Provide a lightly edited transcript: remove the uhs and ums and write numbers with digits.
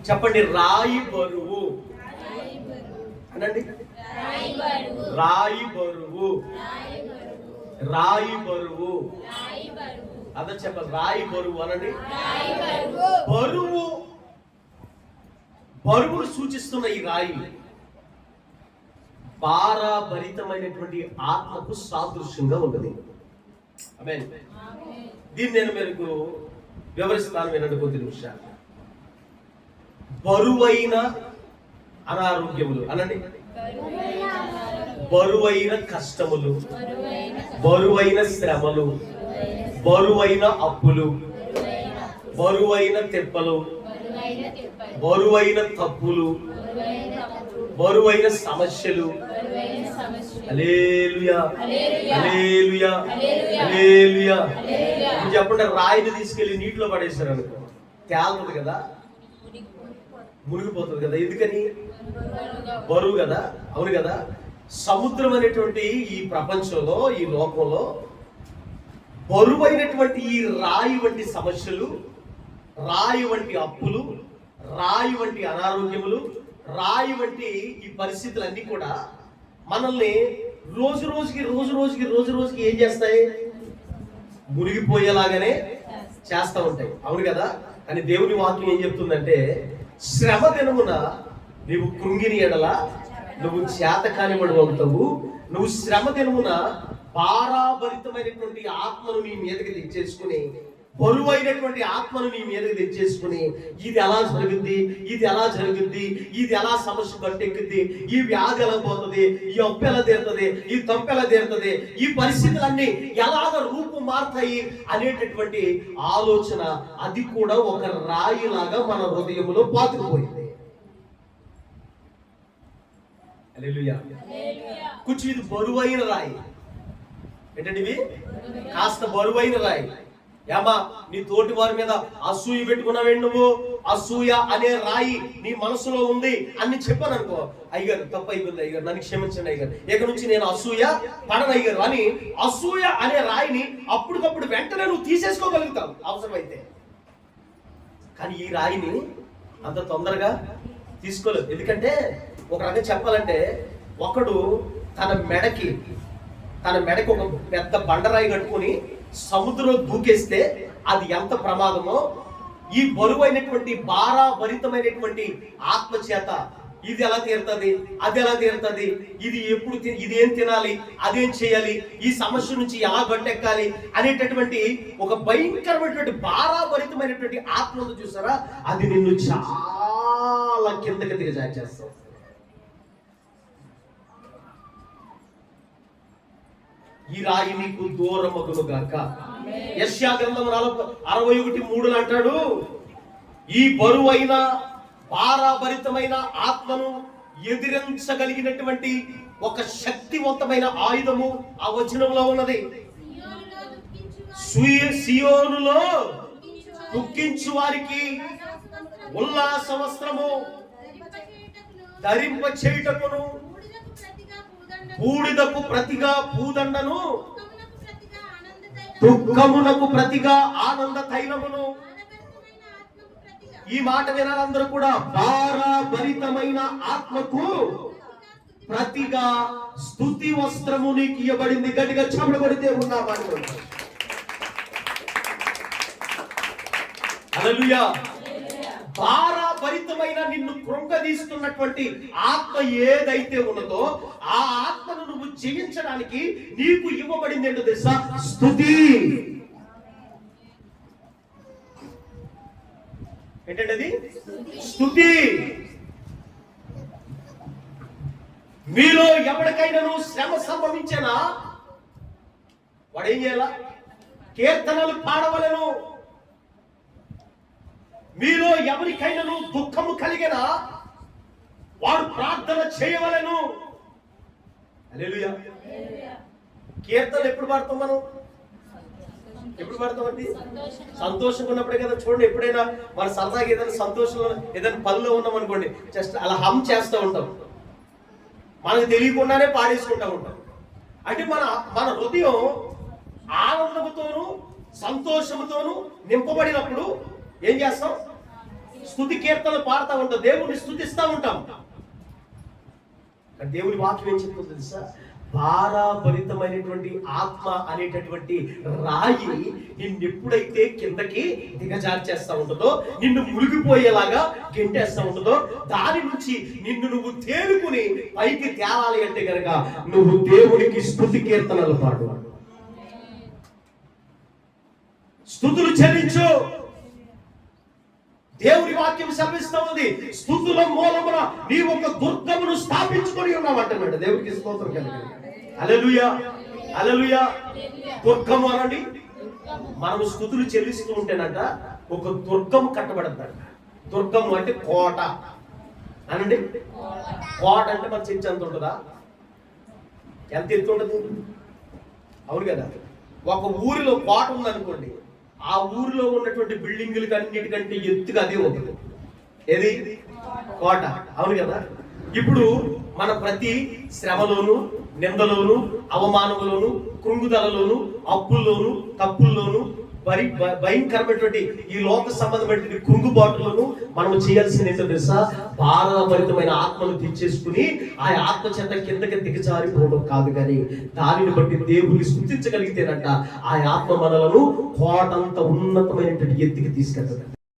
చెప్పండి, రాయి బరువు అనండి. రాయి బరువు, రాయి బరువు. అదే చెప్పండి, రాయి బరువు అనండి. బరువు, బరువును సూచిస్తున్న ఈ రాయి భారభరితమైనటువంటి ఆత్మకు సాదృశ్యంగా ఉన్నది. ఆమేన్. దీన్ని నేను మీకు వివరిస్తాను, వినండి కొద్ది నిమిషాలు. బరువైన అనారోగ్యములు అనండి, బరువైన కష్టములు, బరువైన శ్రమలు, బరువైన అప్పులు, బరువైన తెప్పలు, బరువైన తప్పులు, బరువైన సమస్యలు. హల్లెలూయా, హల్లెలూయా, హల్లెలూయా. చెప్పండి, రాయిని తీసుకెళ్లి నీటిలో పడేశారు అనుకో, తేలుతుంది కదా, మునిగిపోతుంది కదా. ఎందుకని? బరువు కదా. అవును కదా. సముద్రం అనేటువంటి ఈ ప్రపంచంలో, ఈ లోకంలో బరువైనటువంటి ఈ రాయి వంటి సమస్యలు, రాయి వంటి అప్పులు, రాయి వంటి అనారోగ్యములు, రాయి వంటి ఈ పరిస్థితులన్నీ కూడా మనల్ని రోజు రోజుకి ఏం చేస్తాయి? మునిగిపోయేలాగానే చేస్తూ ఉంటాయి. అవును కదా. కానీ దేవుని వాక్యం ఏం చెప్తుందంటే, శ్రమ దినమున నీవు కృంగిని ఎడల నువ్వు చేతకాని వాడు అవుతావు. నువ్వు శ్రమ దినమున భారభరితమైనటువంటి ఆత్మను నీ మీదకి తెచ్చేసుకుని, బరువైనటువంటి ఆత్మను నీ మీదకి తెచ్చేసుకుని, ఇది ఎలా జరుగుద్ది, ఇది ఎలా జరుగుద్ది, ఇది ఎలా సమస్య గట్టెక్కుద్ది, ఈ వ్యాధి ఎలా పోతుంది, ఈ అప్పు ఎలా తీరుతుంది, ఈ తప్పు ఎలా తీరుతుంది, ఈ పరిస్థితులన్నీ ఎలాగ రూపు మారుతాయి అనేటటువంటి ఆలోచన, అది కూడా ఒక రాయిలాగా మన హృదయంలో పాతుకుపోయింది. హల్లెలూయా. కొంచెం ఇది బరువైన రాయి. ఏంటండి ఇవి? కాస్త బరువైన రాయి. ఏమా, నీ తోటి వారి మీద అసూయ పెట్టుకున్నావేంటి నువ్వు? అసూయ అనే రాయి నీ మనసులో ఉంది అని చెప్పాను అనుకో, అయ్యగారు తప్పు అయిపోయింది అయ్యగారు, నన్ను క్షమించండి అయ్యగారు, ఇక నుంచి నేను అసూయ పడను అయ్యగారు అని అసూయ అనే రాయిని అప్పటికప్పుడు వెంటనే నువ్వు తీసేసుకోగలుగుతావు అవసరమైతే. కానీ ఈ రాయిని అంత తొందరగా తీసుకోలేదు. ఎందుకంటే ఒక రకంగా చెప్పాలంటే, ఒకడు తన మెడకి ఒక పెద్ద బండరాయి కట్టుకుని సముద్రంలో దూకేస్తే అది ఎంత ప్రమాదమో, ఈ బరువైనటువంటి భారభరితమైనటువంటి ఆత్మ చేత ఇది ఎలా తీరుతుంది, అది ఎలా తీరుతుంది, ఇది ఎప్పుడు, ఇది ఏం తినాలి, అదేం చేయాలి, ఈ సమస్య నుంచి ఎలా గట్టెక్కాలి అనేటటువంటి ఒక భయంకరమైనటువంటి భారభరితమైనటువంటి ఆత్మ ఉంది చూసారా, అది నిన్ను చాలా కిందకి దిగజార్చేస్తావు. ఈ రాయి నీకు దూరమగును గాక. యెషయా గ్రంథం 61:3 అంటాడు, ఈ బరువైన భారభరితమైన ఆత్మను ఎదిరించగలిగినటువంటి ఒక శక్తివంతమైన ఆయుధము ఆ వచనంలో ఉన్నది. సియోనులో దుఃఖించు వారికి ఉల్లాస వస్త్రము ధరింప చేయుటకును, బూడిదకు ప్రతిగా పూదండను, దుఃఖమునకు ప్రతిగా ఆనంద తైలమును. ఈ మాట వినాలందరూ కూడా. భారభరితమైన ఆత్మకు ప్రతిగా స్తుతి వస్త్రము నీకు ఇవ్వబడింది. గట్టిగా చెమటబడితే ఉన్నామని. హల్లెలూయా. భారభరితమైన నిన్ను కృంగదీస్తున్నటువంటి ఆత్మ ఏదైతే ఉన్నదో ఆ ఆత్మను నువ్వు జయించడానికి నీకు ఇవ్వబడింది ఏంటో తెలుసా? స్తుతి. ఏంటంటే అది స్తుతి. మీలో ఎవరికైనాను శ్రమ సంభవించినా వాడు ఏం చేయాల? కీర్తనలు పాడవలెను. మీలో ఎవరికైనాను దుఃఖము కలిగిన వాడు ప్రార్థన చేయవలెను. హల్లెలూయా. కీర్తన ఎప్పుడు పాడతాం మనం? ఎప్పుడు పాడతామండి? సంతోషంగా ఉన్నప్పుడే కదా. చూడండి, ఎప్పుడైనా మన సరదాగా ఏదైనా సంతోషంలో ఏదైనా పనిలో ఉన్నాం అనుకోండి, జస్ట్ అలా హమ్ చేస్తూ ఉంటాం, మనకు తెలియకుండానే పాడేసుకుంటూ ఉంటాం. అంటే మన హృదయం ఆనందంతోనూ సంతోషంతోనూ నింపబడినప్పుడు ఏం చేస్తాం? స్తుతి కీర్తనలు పాడుతూ ఉంటాం, దేవుడిని స్తుతిస్తూ ఉంటాం. కానీ దేవుని వాక్యం ఏం చెప్తుంది తెలుసా? భారభరితమైనటువంటి ఆత్మ అనేటటువంటి రాయి నిన్ను ఎప్పుడైతే కిందకి దిగజార్చేస్తా ఉంటుందో, నిన్ను మునిగిపోయేలాగా గెంటేస్తా ఉంటుందో, దాని నుంచి నిన్ను నువ్వు తేరుకుని పైకి తేలాలి అంటే కనుక నువ్వు దేవునికి స్తుతి కీర్తనలు పాడు, స్తుతులు చెల్లించు. దేవుని వాక్యం సెలవిస్తా ఉంది, స్తుతుల మూలమున నీ ఒక దుర్గమును స్థాపించుకొని ఉన్నామంటున్నాడు. దేవుడికి స్తోత్రం కలిగి. హల్లెలూయా, హల్లెలూయా. దుర్గము అనండి, మనము స్తుతులు చెల్లిస్తూ ఉంటేనంట ఒక దుర్గము కట్టబడతాడు. దుర్గము అంటే కోట అనండి. కోట అంటే మన చర్చ ఎంత ఉంటుందా? ఎంత ఎత్తు ఉంటుంది? అవును కదా. ఒక ఊరిలో కోట ఉందనుకోండి, ఆ ఊరిలో ఉన్నటువంటి బిల్డింగులకి అన్నిటికంటే ఎత్తుగా అదే ఉంటుంది. ఏది? కోట. అవును కదా. ఇప్పుడు మన ప్రతి శ్రమలోను, నిందలోను, అవమానములోను, కృంగుదలలోను, అప్పుల్లోను, తప్పుల్లోను, భయంకరమైనటువంటి ఈ లోక సంబంధమైనటువంటి కృంగుబాటులను మనం చేయాల్సింది ఏంటో తెలుసా? భారభరితమైన ఆత్మను తెచ్చేసుకుని ఆ ఆత్మ చేత కిందకి దిగజారిపోవడం కాదు, కానీ దానిని బట్టి దేవుని స్తుతించగలిగితేనంట ఆ ఆత్మ మనలను కోటంత ఉన్నతమైనటువంటి ఎత్తుకి తీసుకెళ్తుంది.